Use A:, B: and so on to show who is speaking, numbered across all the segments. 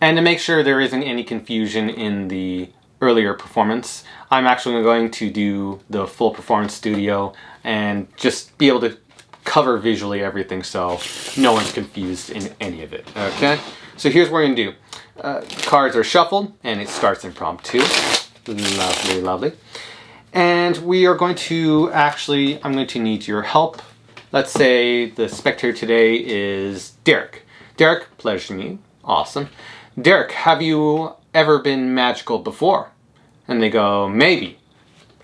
A: And to make sure there isn't any confusion in the earlier performance, I'm actually going to do the full performance studio and just be able to cover visually everything so no one's confused in any of it. Okay, so here's what we're going to do. Cards are shuffled and it starts impromptu. Lovely, lovely. And we are going to actually, I'm going to need your help. Let's say the spectator today is Derek. Derek, pleasure to meet you. Awesome. Derek, have you ever been magical before? And they go, maybe.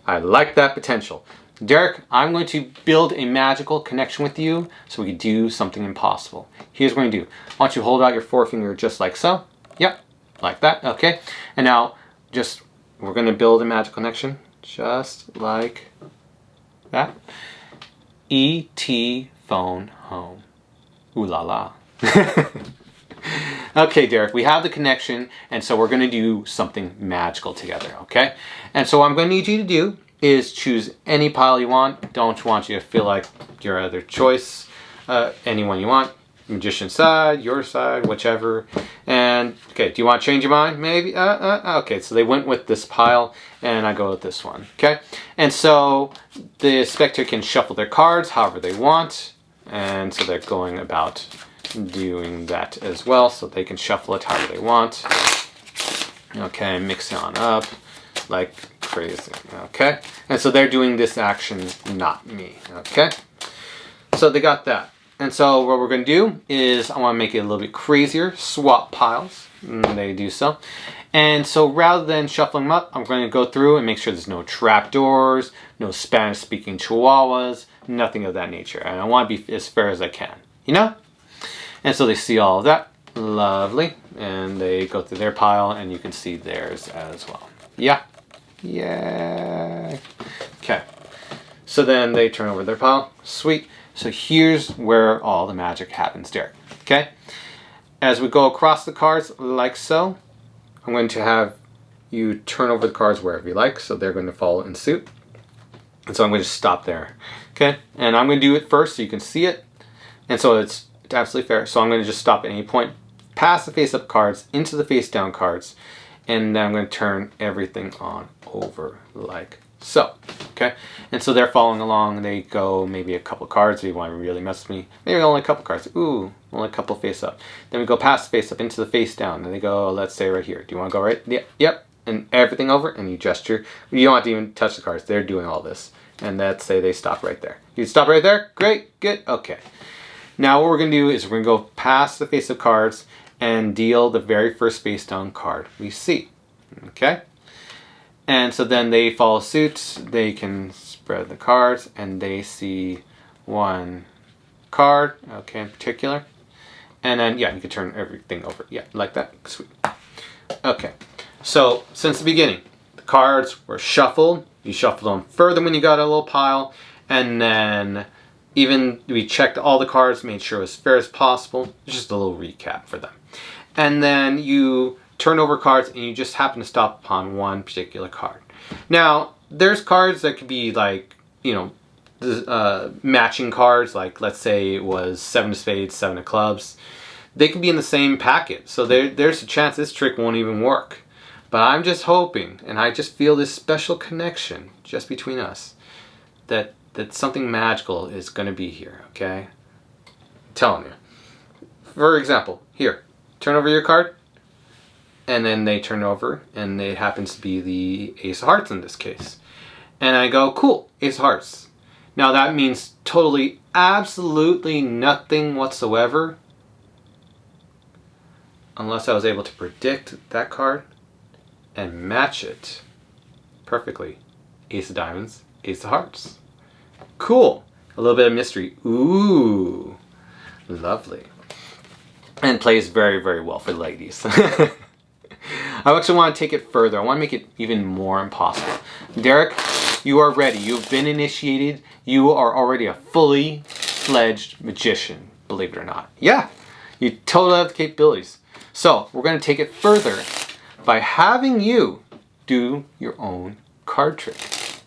A: I like that potential. Derek, I'm going to build a magical connection with you so we can do something impossible. Here's what we're going to do. I want you to hold out your forefinger just like so. Yep, like that. Okay. And now, we're going to build a magical connection just like that. E.T. phone home. Ooh la la. Okay, Derek, we have the connection, and so we're going to do something magical together, okay? And so what I'm going to need you to do is choose any pile you want. Don't want you to feel like your other choice. Anyone you want. Magician's side, your side, whichever. And, okay, do you want to change your mind? Maybe? Okay, so they went with this pile, and I go with this one, okay? And so the spectator can shuffle their cards however they want, and so they're going about doing that as well, so they can shuffle it however they want. Okay, mix it on up like crazy. Okay, and so they're doing this action, not me. Okay, so they got that. And so what we're going to do is I want to make it a little bit crazier. Swap piles. They do so. And so rather than shuffling them up, I'm going to go through and make sure there's no trapdoors, no Spanish-speaking chihuahuas, nothing of that nature. And I want to be as fair as I can. You know? And so they see all of that. Lovely. And they go through their pile and you can see theirs as well. Yeah. Yay. Okay. So then they turn over their pile. Sweet. So here's where all the magic happens, Derek. Okay? As we go across the cards like so, I'm going to have you turn over the cards wherever you like. So they're going to follow in suit. And so I'm going to stop there. Okay? And I'm going to do it first so you can see it. And so it's absolutely fair. So I'm going to just stop at any point, pass the face-up cards into the face-down cards, and then I'm going to turn everything on over like so. Okay? And so they're following along. They go maybe a couple cards. If you want to really mess with me, maybe only a couple cards. Ooh, only a couple face-up. Then we go past the face-up into the face-down. And they go, let's say right here. Do you want to go right? Yeah, yep. And everything over, and you gesture. You don't have to even touch the cards. They're doing all this. And let's say they stop right there. You stop right there? Great, good, okay. Now what we're going to do is we're going to go past the face of cards and deal the very first face down card we see. Okay? And so then they follow suit. They can spread the cards and they see one card, okay, in particular. And then, yeah, you can turn everything over. Yeah, like that. Sweet. Okay. So since the beginning, the cards were shuffled. You shuffled them further when you got a little pile. And then even we checked all the cards, made sure it was as fair as possible. Just a little recap for them. And then you turn over cards and you just happen to stop upon one particular card. Now, there's cards that could be like, you know, matching cards. Like, let's say it was 7 of spades, 7 of clubs. They could be in the same packet. So there's a chance this trick won't even work. But I'm just hoping, and I just feel this special connection just between us, that something magical is going to be here, okay? I'm telling you. For example, here, turn over your card, and then they turn over, and it happens to be the Ace of Hearts in this case. And I go, cool, Ace of Hearts. Now that means totally, absolutely nothing whatsoever, unless I was able to predict that card and match it perfectly. Ace of Diamonds, Ace of Hearts. Cool. A little bit of mystery. Ooh. Lovely. And plays very, very well for ladies. I actually want to take it further. I want to make it even more impossible. Derek, you are ready. You've been initiated. You are already a fully fledged magician, believe it or not. Yeah, you totally have the capabilities. So we're going to take it further by having you do your own card trick.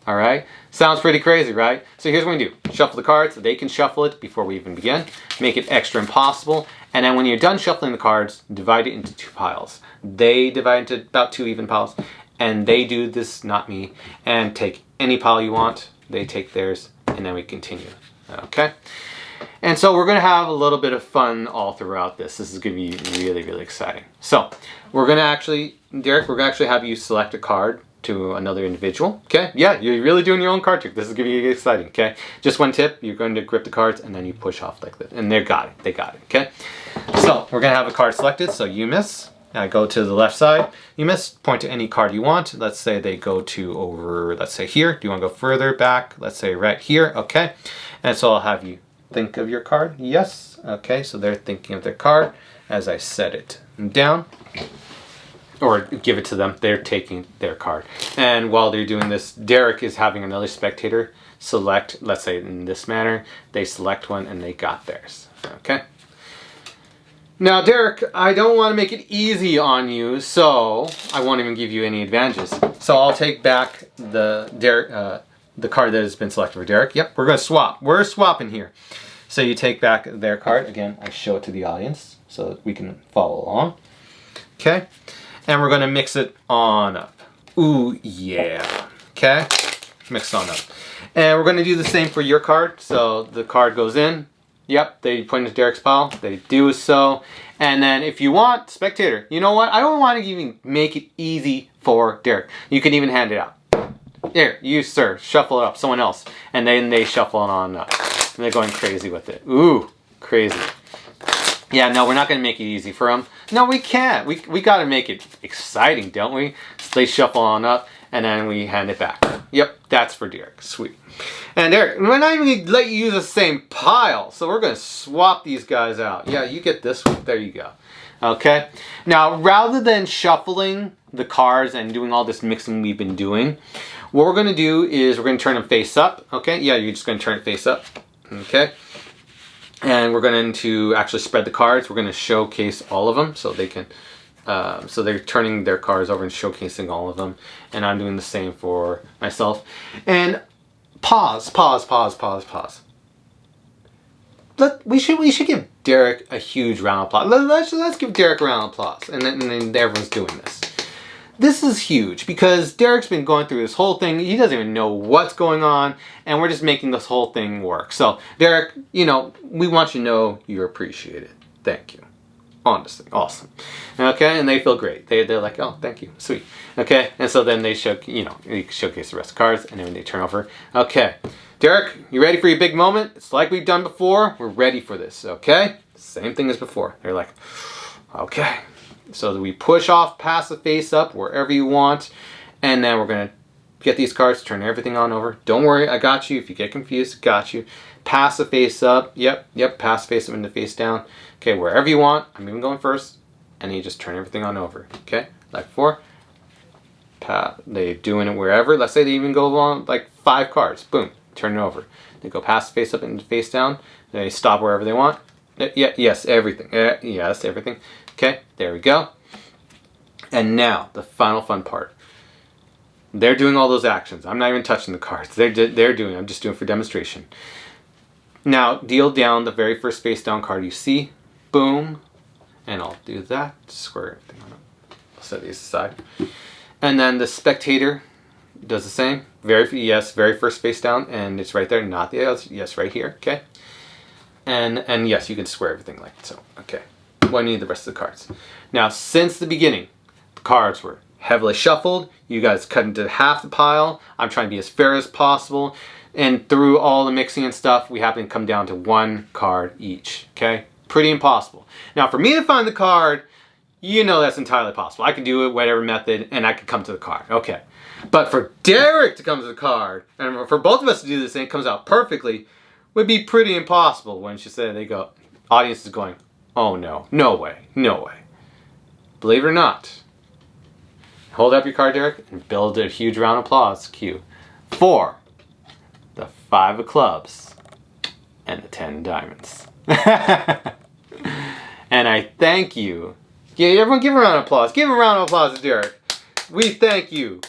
A: All right, sounds pretty crazy, right? So here's what we do. Shuffle the cards. They can shuffle it before we even begin. Make it extra impossible. And then when you're done shuffling the cards, divide it into 2 piles. They divide into about 2 even piles. And they do this, not me. And take any pile you want. They take theirs. And then we continue. Okay? And so we're going to have a little bit of fun all throughout this. This is going to be really, really exciting. So we're going to actually, Derek, we're going to actually have you select a card to another individual. Okay? Yeah, you're really doing your own card trick. This is going to be exciting. Okay? Just one tip. You're going to grip the cards and then you push off like this. And they got it. They got it. Okay? So we're going to have a card selected. So you miss. Go to the left side. You miss. Point to any card you want. Let's say they go to over, let's say here. Do you want to go further back? Let's say right here. Okay? And so I'll have you think of your card. Yes. Okay, so they're thinking of their card as I set it down. Or give it to them. They're taking their card. And while they're doing this, Derek is having another spectator select, let's say in this manner, they select one and they got theirs. Okay. Now, Derek, I don't want to make it easy on you, so I won't even give you any advantages. So I'll take back the card that has been selected for Derek. Yep, we're going to swap. We're swapping here. So you take back their card. Again, I show it to the audience so that we can follow along. Okay. And we're going to mix it on up. Ooh, yeah. Okay. Mix it on up. And we're going to do the same for your card. So the card goes in. Yep, they put into Derek's pile. They do so. And then if you want, spectator, you know what? I don't want to even make it easy for Derek. You can even hand it out. Here, you, sir, shuffle it up. Someone else. And then they shuffle it on up. And they're going crazy with it. Ooh, crazy. Yeah, no, we're not going to make it easy for them. No, we can't. We got to make it exciting, don't we? So they shuffle on up, and then we hand it back. Yep, that's for Derek. Sweet. And Derek, we're not even going to let you use the same pile. So we're going to swap these guys out. Yeah, you get this one. There you go. Okay. Now, rather than shuffling the cards and doing all this mixing we've been doing, what we're going to do is we're going to turn them face up. Okay. Yeah, you're just going to turn it face up. Okay. And we're going to actually spread the cards. We're going to showcase all of them so they can, so they're turning their cards over and showcasing all of them. And I'm doing the same for myself. And pause. We should give Derek a huge round of applause. Let's give Derek a round of applause. And then everyone's doing this. This is huge because Derek's been going through this whole thing. He doesn't even know what's going on, and we're just making this whole thing work. So, Derek, you know, we want you to know you're appreciated. Thank you. Honestly, awesome. Okay, and they feel great. They're like, oh, thank you, sweet. Okay, and so then they showcase the rest of the cards, and then they turn over. Okay, Derek, you ready for your big moment? It's like we've done before. We're ready for this. Okay, same thing as before. They're like, okay. So that we push off past the face up wherever you want. And then we're going to get these cards, turn everything on over. Don't worry, I got you. If you get confused, got you. Pass the face up. Yep, pass the face up and the face down. Okay, wherever you want. I'm even going first. And you just turn everything on over. Okay, like 4. They're doing it wherever. Let's say they even go along like 5 cards. Boom, turn it over. They go past the face up and the face down. They stop wherever they want. Yes, everything. Yes, everything. Okay, there we go. And now, the final fun part. They're doing all those actions. I'm not even touching the cards. I'm just doing it for demonstration. Now, deal down the very first face down card you see. Boom. And I'll do that. Square everything on up. I'll set these aside. And then the spectator does the same. Very first face down. And it's right there, not the other. Yes, right here. Okay. And yes, you can square everything like so. Okay. Well, I need the rest of the cards. Now, since the beginning, the cards were heavily shuffled. You guys cut into half the pile. I'm trying to be as fair as possible. And through all the mixing and stuff, we happen to come down to 1 card each. Okay? Pretty impossible. Now, for me to find the card, you know that's entirely possible. I can do it whatever method, and I can come to the card. Okay. But for Derek to come to the card, and for both of us to do this, and it comes out perfectly, would be pretty impossible. When she said, they go, audience is going, oh no, no way, no way. Believe it or not. Hold up your card, Derek, and build a huge round of applause. Cue. 4, the 5 of clubs, and the 10 of diamonds. And I thank you. Yeah, everyone give a round of applause. Give a round of applause to Derek. We thank you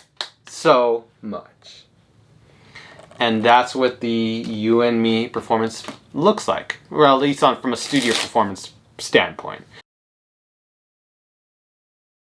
A: so much. And that's what the You and Me performance looks like, or at least from a studio performance standpoint.